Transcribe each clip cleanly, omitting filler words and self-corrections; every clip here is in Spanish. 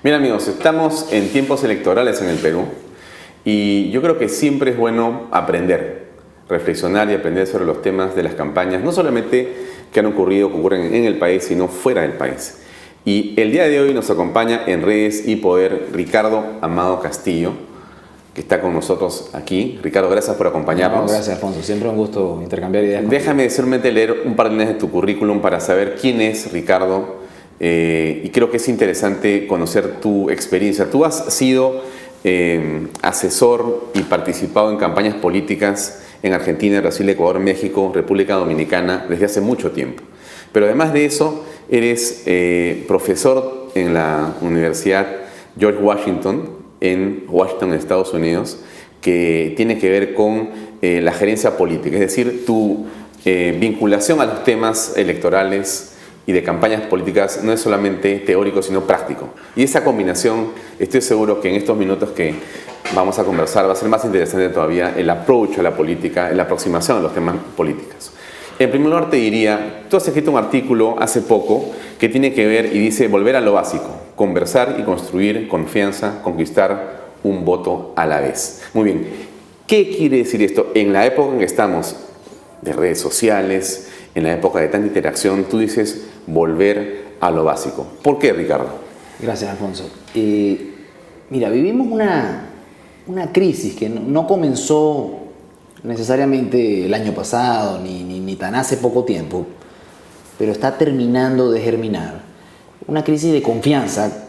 Mira amigos, estamos en tiempos electorales en el Perú y yo creo que siempre es bueno aprender, reflexionar y aprender sobre los temas de las campañas, no solamente que han ocurrido, que ocurren en el país, sino fuera del país. Y el día de hoy nos acompaña en Redes y Poder Ricardo Amado Castillo, que está con nosotros aquí. Ricardo, gracias por acompañarnos. No, gracias, Alfonso. Siempre un gusto intercambiar ideas. Déjame solamente leer un par de líneas de tu currículum para saber quién es Ricardo. Y creo que es interesante conocer tu experiencia. Tú has sido asesor y participado en campañas políticas en Argentina, Brasil, Ecuador, México, República Dominicana desde hace mucho tiempo. Pero además de eso, eres profesor en la Universidad George Washington, en Washington, Estados Unidos, que tiene que ver con la gerencia política, es decir, tu vinculación a los temas electorales y de campañas políticas no es solamente teórico, sino práctico. Y esa combinación, estoy seguro que en estos minutos que vamos a conversar va a ser más interesante todavía el approach a la política, la aproximación a los temas políticos. En primer lugar te diría, tú has escrito un artículo hace poco que tiene que ver y dice volver a lo básico, conversar y construir confianza, conquistar un voto a la vez. Muy bien, ¿qué quiere decir esto? En la época en que estamos de redes sociales, en la época de tanta interacción, tú dices volver a lo básico. ¿Por qué, Ricardo? Gracias, Alfonso. Mira, vivimos una crisis que no comenzó necesariamente el año pasado, ni tan hace poco tiempo, pero está terminando de germinar. Una crisis de confianza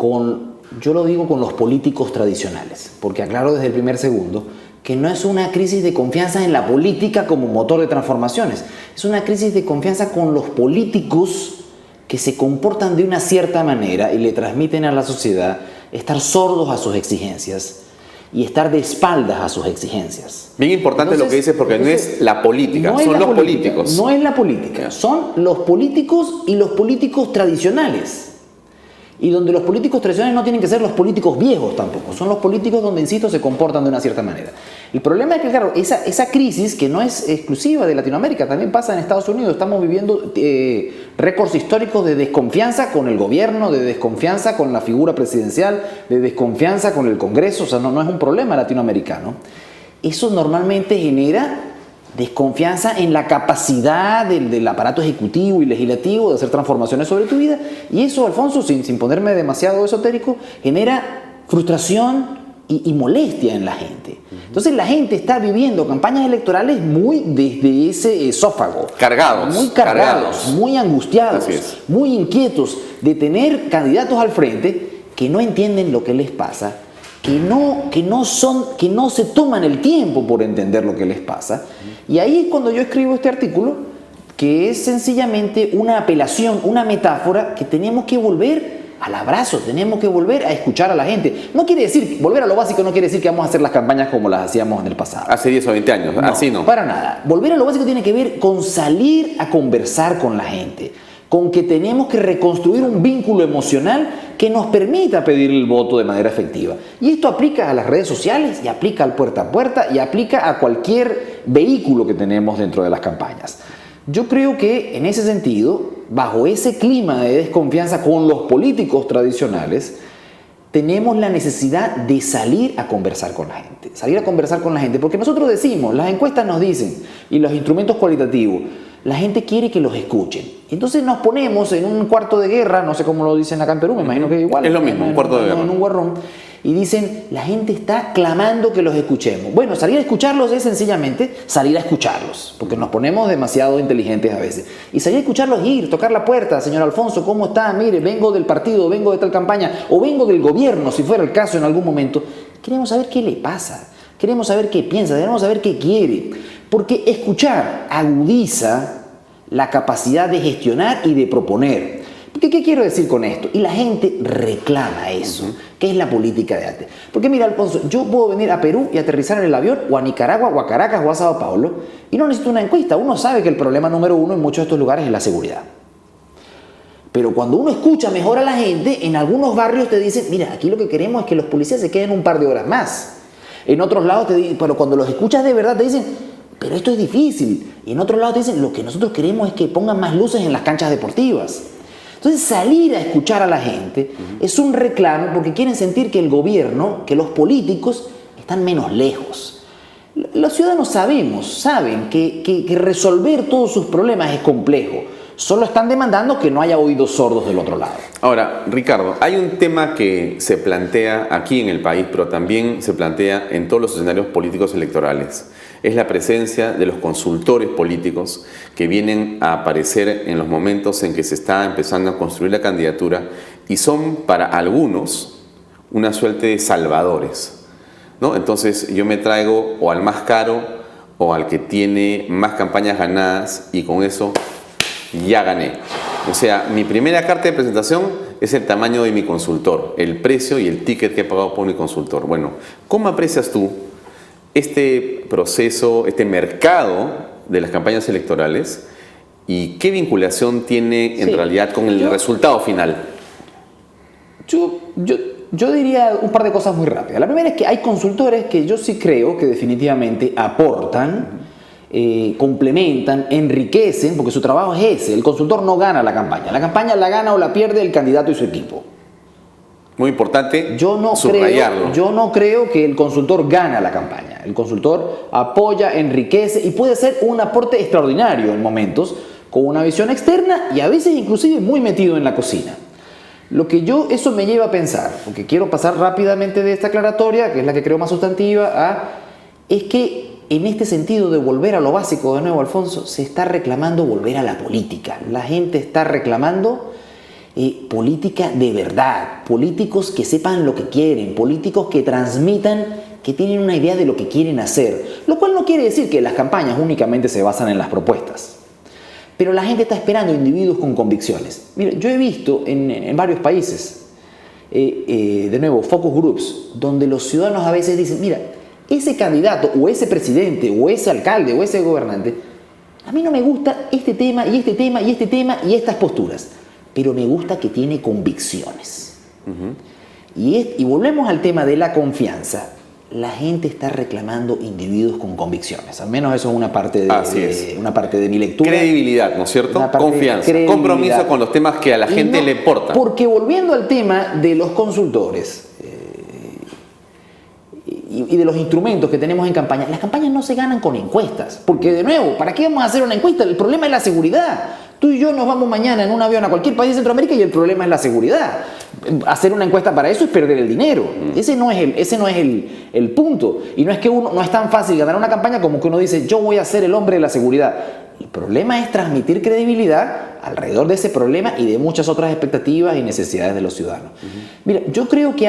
yo lo digo con los políticos tradicionales, porque aclaro desde el primer segundo que no es una crisis de confianza en la política como motor de transformaciones, es una crisis de confianza con los políticos que se comportan de una cierta manera y le transmiten a la sociedad estar sordos a sus exigencias y estar de espaldas a sus exigencias. Bien importante lo que dices, porque no es la política, son los políticos. No es la política, son los políticos y los políticos tradicionales. Y donde los políticos tradicionales no tienen que ser los políticos viejos tampoco, son los políticos donde, insisto, se comportan de una cierta manera. El problema es que, claro, esa crisis, que no es exclusiva de Latinoamérica, también pasa en Estados Unidos. Estamos viviendo récords históricos de desconfianza con el gobierno, de desconfianza con la figura presidencial, de desconfianza con el Congreso. O sea, no es un problema latinoamericano. Eso normalmente genera desconfianza en la capacidad del aparato ejecutivo y legislativo de hacer transformaciones sobre tu vida. Y eso, Alfonso, sin ponerme demasiado esotérico, genera frustración y molestia en la gente. Entonces la gente está viviendo campañas electorales muy desde ese esófago. Cargados. Muy cargados, muy angustiados, muy inquietos de tener candidatos al frente que no entienden lo que les pasa, que no se toman el tiempo por entender lo que les pasa. Y ahí es cuando yo escribo este artículo, que es sencillamente una apelación, una metáfora que tenemos que volver al abrazo, tenemos que volver a escuchar a la gente. No quiere decir, volver a lo básico no quiere decir que vamos a hacer las campañas como las hacíamos en el pasado. Hace 10 o 20 años, así no. Para nada. Volver a lo básico tiene que ver con salir a conversar con la gente, con que tenemos que reconstruir un vínculo emocional que nos permita pedir el voto de manera efectiva. Y esto aplica a las redes sociales, y aplica al puerta a puerta, y aplica a cualquier vehículo que tenemos dentro de las campañas. Yo creo que en ese sentido, bajo ese clima de desconfianza con los políticos tradicionales, tenemos la necesidad de salir a conversar con la gente. Salir a conversar con la gente, porque nosotros decimos, las encuestas nos dicen, y los instrumentos cualitativos, la gente quiere que los escuchen. Entonces nos ponemos en un cuarto de guerra, no sé cómo lo dicen acá en Perú, me imagino que igual. Es lo mismo, un cuarto de guerra. En un guarrón. Y dicen, la gente está clamando que los escuchemos. Bueno, salir a escucharlos es sencillamente salir a escucharlos, porque nos ponemos demasiado inteligentes a veces. Y salir a escucharlos, ir, tocar la puerta, señor Alfonso, ¿cómo está? Mire, vengo del partido, vengo de tal campaña, o vengo del gobierno, si fuera el caso en algún momento. Queremos saber qué le pasa, queremos saber qué piensa, queremos saber qué quiere. Porque escuchar agudiza la capacidad de gestionar y de proponer. ¿Qué quiero decir con esto? Y la gente reclama eso, que es la política de antes. Porque mira, Alfonso, yo puedo venir a Perú y aterrizar en el avión, o a Nicaragua, o a Caracas, o a Sao Paulo, y no necesito una encuesta. Uno sabe que el problema número uno en muchos de estos lugares es la seguridad. Pero cuando uno escucha mejor a la gente, en algunos barrios te dicen, mira, aquí lo que queremos es que los policías se queden un par de horas más. En otros lados te dicen, pero cuando los escuchas de verdad te dicen, pero esto es difícil. Y en otros lados te dicen, lo que nosotros queremos es que pongan más luces en las canchas deportivas. Entonces salir a escuchar a la gente es un reclamo porque quieren sentir que el gobierno, que los políticos están menos lejos. Los ciudadanos saben que resolver todos sus problemas es complejo. Solo están demandando que no haya oídos sordos del otro lado. Ahora, Ricardo, hay un tema que se plantea aquí en el país, pero también se plantea en todos los escenarios políticos electorales. Es la presencia de los consultores políticos que vienen a aparecer en los momentos en que se está empezando a construir la candidatura y son para algunos una suerte de salvadores, ¿no? Entonces yo me traigo o al más caro o al que tiene más campañas ganadas y con eso ya gané. O sea, mi primera carta de presentación es el tamaño de mi consultor, el precio y el ticket que he pagado por mi consultor. Bueno, ¿cómo aprecias tú este proceso, este mercado de las campañas electorales y qué vinculación tiene en realidad con el resultado final? Yo diría un par de cosas muy rápidas. La primera es que hay consultores que yo sí creo que definitivamente aportan, complementan, enriquecen, porque su trabajo es ese. El consultor no gana la campaña la gana o la pierde el candidato y su equipo. Muy importante subrayarlo. Yo no creo que el consultor gana la campaña. El consultor apoya, enriquece y puede ser un aporte extraordinario en momentos, con una visión externa y a veces inclusive muy metido en la cocina. Eso me lleva a pensar, porque quiero pasar rápidamente de esta aclaratoria, que es la que creo más sustantiva, es que en este sentido de volver a lo básico, de nuevo, Alfonso, se está reclamando volver a la política. La gente está reclamando política de verdad, políticos que sepan lo que quieren, políticos que transmitan, que tienen una idea de lo que quieren hacer, lo cual no quiere decir que las campañas únicamente se basan en las propuestas. Pero la gente está esperando individuos con convicciones. Mira, yo he visto en varios países, de nuevo, focus groups, donde los ciudadanos a veces dicen, mira, ese candidato o ese presidente o ese alcalde o ese gobernante, a mí no me gusta este tema y este tema y este tema y estas posturas, pero me gusta que tiene convicciones. Y volvemos al tema de la confianza. La gente está reclamando individuos con convicciones. Al menos eso es una parte de mi lectura. Credibilidad, ¿no es cierto? Confianza, compromiso con los temas que a la gente le importan. Porque volviendo al tema de los consultores y de los instrumentos que tenemos en campaña, las campañas no se ganan con encuestas. Porque de nuevo, ¿para qué vamos a hacer una encuesta? El problema es la seguridad. Tú y yo nos vamos mañana en un avión a cualquier país de Centroamérica y el problema es la seguridad. Hacer una encuesta para eso es perder el dinero. Ese no es el punto. Y no es tan fácil ganar una campaña como que uno dice, yo voy a ser el hombre de la seguridad. El problema es transmitir credibilidad alrededor de ese problema y de muchas otras expectativas y necesidades de los ciudadanos. Mira, yo creo que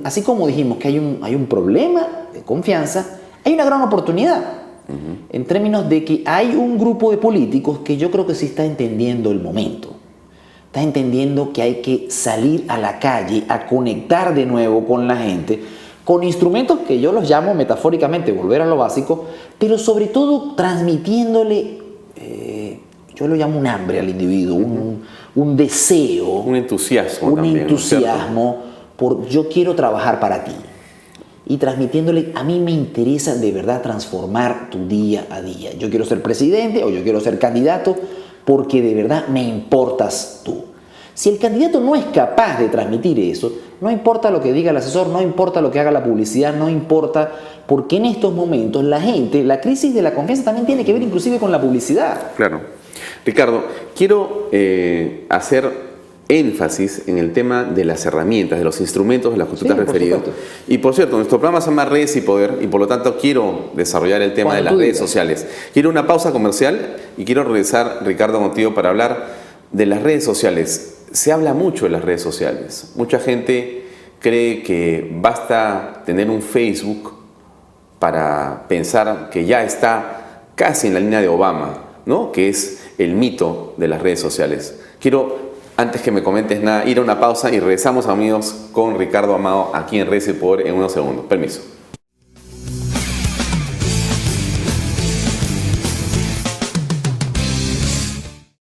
así como dijimos que hay un problema de confianza, hay una gran oportunidad. En términos de que hay un grupo de políticos que yo creo que sí está entendiendo el momento. Está entendiendo que hay que salir a la calle a conectar de nuevo con la gente, con instrumentos que yo los llamo metafóricamente volver a lo básico, pero sobre todo transmitiéndole, yo lo llamo un hambre al individuo, un deseo. Un entusiasmo también. Un entusiasmo por yo quiero trabajar para ti. Y transmitiéndole, a mí me interesa de verdad transformar tu día a día. Yo quiero ser presidente o yo quiero ser candidato porque de verdad me importas tú. Si el candidato no es capaz de transmitir eso, no importa lo que diga el asesor, no importa lo que haga la publicidad, no importa, porque en estos momentos la crisis de la confianza también tiene que ver inclusive con la publicidad. Claro. Ricardo, quiero hacer énfasis en el tema de las herramientas, de los instrumentos de los que tú te has referido. Y por cierto, nuestro programa se llama Redes y Poder y por lo tanto quiero desarrollar el tema de las redes sociales. Quiero una pausa comercial y quiero regresar, Ricardo, contigo para hablar de las redes sociales. Se habla mucho de las redes sociales. Mucha gente cree que basta tener un Facebook para pensar que ya está casi en la línea de Obama, ¿no? Que es el mito de las redes sociales. Quiero, antes que me comentes nada, ir a una pausa y regresamos, amigos, con Ricardo Amado aquí en Redes y Poder en unos segundos. Permiso.